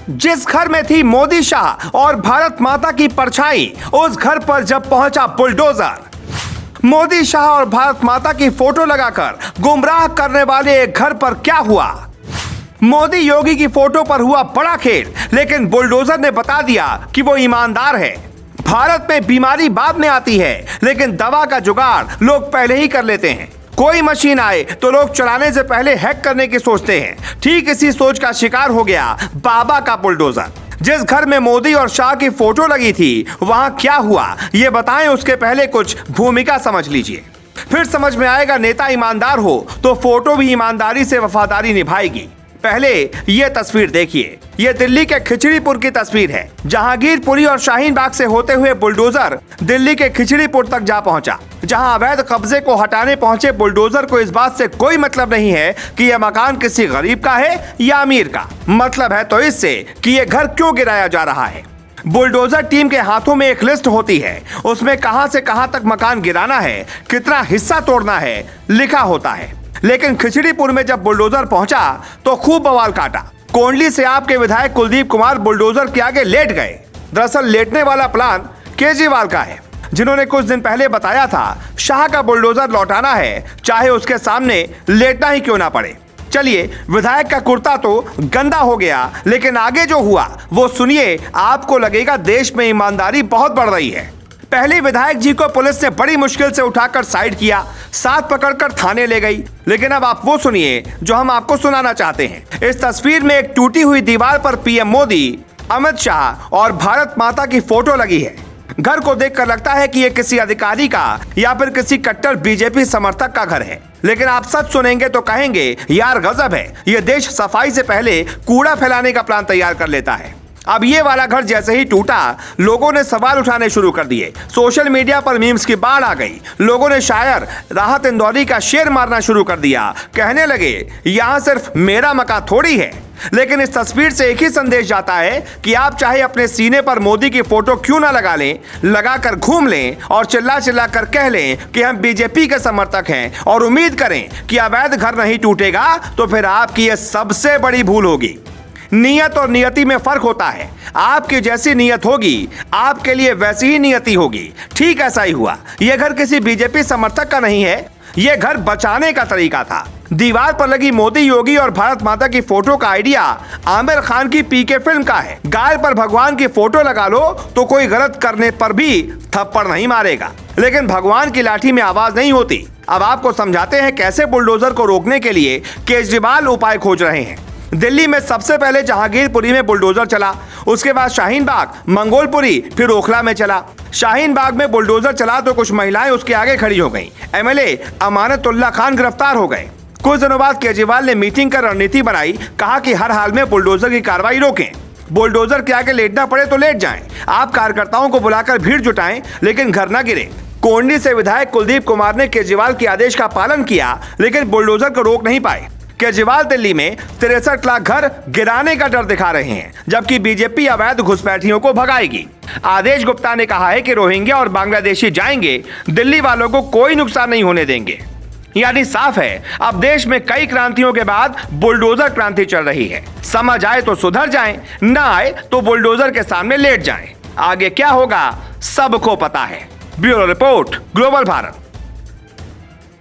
जिस घर में थी मोदी शाह और भारत माता की परछाई, उस घर पर जब पहुंचा बुलडोजर। मोदी शाह और भारत माता की फोटो लगाकर गुमराह करने वाले एक घर पर क्या हुआ? मोदी योगी की फोटो पर हुआ बड़ा खेल, लेकिन बुलडोजर ने बता दिया कि वो ईमानदार है। भारत में बीमारी बाद में आती है, लेकिन दवा का जुगाड़ लोग पहले ही कर लेते हैं। कोई मशीन आए तो लोग चलाने से पहले हैक करने की सोचते हैं। ठीक इसी सोच का शिकार हो गया बाबा का बुलडोजर। जिस घर में मोदी और शाह की फोटो लगी थी, वहां क्या हुआ ये बताएं, उसके पहले कुछ भूमिका समझ लीजिए। फिर समझ में आएगा, नेता ईमानदार हो तो फोटो भी ईमानदारी से वफादारी निभाएगी। पहले ये तस्वीर देखिए। ये दिल्ली के खिचड़ीपुर की तस्वीर है। जहांगीरपुरी और शाहीन बाग से होते हुए बुलडोजर दिल्ली के खिचड़ीपुर तक जा पहुंचा। जहां अवैध कब्जे को हटाने पहुंचे बुलडोजर को इस बात से कोई मतलब नहीं है कि यह मकान किसी गरीब का है या अमीर का। मतलब है तो इससे कि यह घर क्यों गिराया जा रहा है। बुलडोजर टीम के हाथों में एक लिस्ट होती है, उसमें कहां से कहां तक मकान गिराना है, कितना हिस्सा तोड़ना है, लिखा होता है। लेकिन खिचड़ीपुर में जब बुलडोजर पहुंचा तो खूब बवाल काटा। कोंडली से आपके विधायक कुलदीप कुमार बुलडोजर के आगे लेट गए। दरअसल लेटने वाला प्लान केजरीवाल का है, जिन्होंने कुछ दिन पहले बताया था शाह का बुलडोजर लौटाना है, चाहे उसके सामने लेटना ही क्यों ना पड़े। चलिए, विधायक का कुर्ता तो गंदा हो गया, लेकिन आगे जो हुआ वो सुनिए, आपको लगेगा देश में ईमानदारी बहुत बढ़ रही है। पहले विधायक जी को पुलिस ने बड़ी मुश्किल से उठाकर साइड किया, साथ पकड़कर थाने ले गई। लेकिन अब आप वो सुनिए जो हम आपको सुनाना चाहते हैं। इस तस्वीर में एक टूटी हुई दीवार पर पीएम मोदी, अमित शाह और भारत माता की फोटो लगी है। घर को देखकर लगता है कि ये किसी अधिकारी का या फिर किसी कट्टर बीजेपी समर्थक का घर है। लेकिन आप सच सुनेंगे तो कहेंगे, यार गजब है, ये देश सफाई से पहले कूड़ा फैलाने का प्लान तैयार कर लेता है। अब ये वाला घर जैसे ही टूटा, लोगों ने सवाल उठाने शुरू कर दिए। सोशल मीडिया पर मीम्स की बाढ़ आ गई। लोगों ने शायर राहत इंदौरी का शेर मारना शुरू कर दिया। कहने लगे, यहाँ सिर्फ मेरा मकान थोड़ी है। लेकिन इस तस्वीर से एक ही संदेश जाता है कि आप चाहे अपने सीने पर मोदी की फोटो क्यों ना लगा लें, लगाकर घूम लें और चिल्ला चिल्ला कर कह लें कि हम बीजेपी के समर्थक हैं और उम्मीद करें कि अवैध घर नहीं टूटेगा, तो फिर आपकी यह सबसे बड़ी भूल होगी। नियत और नियति में फर्क होता है। आपकी जैसी नियत होगी, आपके लिए वैसी ही नियति होगी। ठीक ऐसा ही हुआ। यह घर किसी बीजेपी समर्थक का नहीं है, यह घर बचाने का तरीका था। दीवार पर लगी मोदी, योगी और भारत माता की फोटो का आइडिया आमिर खान की पीके फिल्म का है। गाल पर भगवान की फोटो लगा लो तो कोई गलत करने पर भी थप्पड़ नहीं मारेगा, लेकिन भगवान की लाठी में आवाज नहीं होती। अब आपको समझाते हैं कैसे बुलडोजर को रोकने के लिए केजरीवाल उपाय खोज रहे हैं। दिल्ली में सबसे पहले जहांगीरपुरी में बुलडोजर चला, उसके बाद शाहीन बाग, मंगोलपुरी, फिर ओखला में चला। शाहीन बाग में बुलडोजर चला तो कुछ महिलाएं उसके आगे खड़ी हो गईं। एमएलए अमानतुल्लाह खान गिरफ्तार हो गए। कुछ दिनों बाद केजरीवाल ने मीटिंग कर रणनीति बनाई, कहा कि हर हाल में बुलडोजर की कार्रवाई रोकें। बुलडोजर के आगे लेटना पड़े तो लेट जाएं। आप कार्यकर्ताओं को बुलाकर भीड़ जुटाएं, लेकिन घर न गिरे। कोंडली से विधायक कुलदीप कुमार ने केजरीवाल के आदेश का पालन किया, लेकिन बुलडोजर को रोक नहीं पाए। केजरीवाल दिल्ली में 63 लाख घर गिराने का डर दिखा रहे हैं, जबकि बीजेपी अवैध घुसपैठियों को भगाएगी। आदेश गुप्ता ने कहा है कि रोहिंग्या और बांग्लादेशी जाएंगे, दिल्ली वालों को कोई नुकसान नहीं होने देंगे। यानी साफ है, अब देश में कई क्रांतियों के बाद बुलडोजर क्रांति चल रही है। समझ आए तो सुधर जाएं, न आए तो बुलडोजर के सामने लेट जाएं। आगे क्या होगा सबको पता है। Bureau report, global Bharat.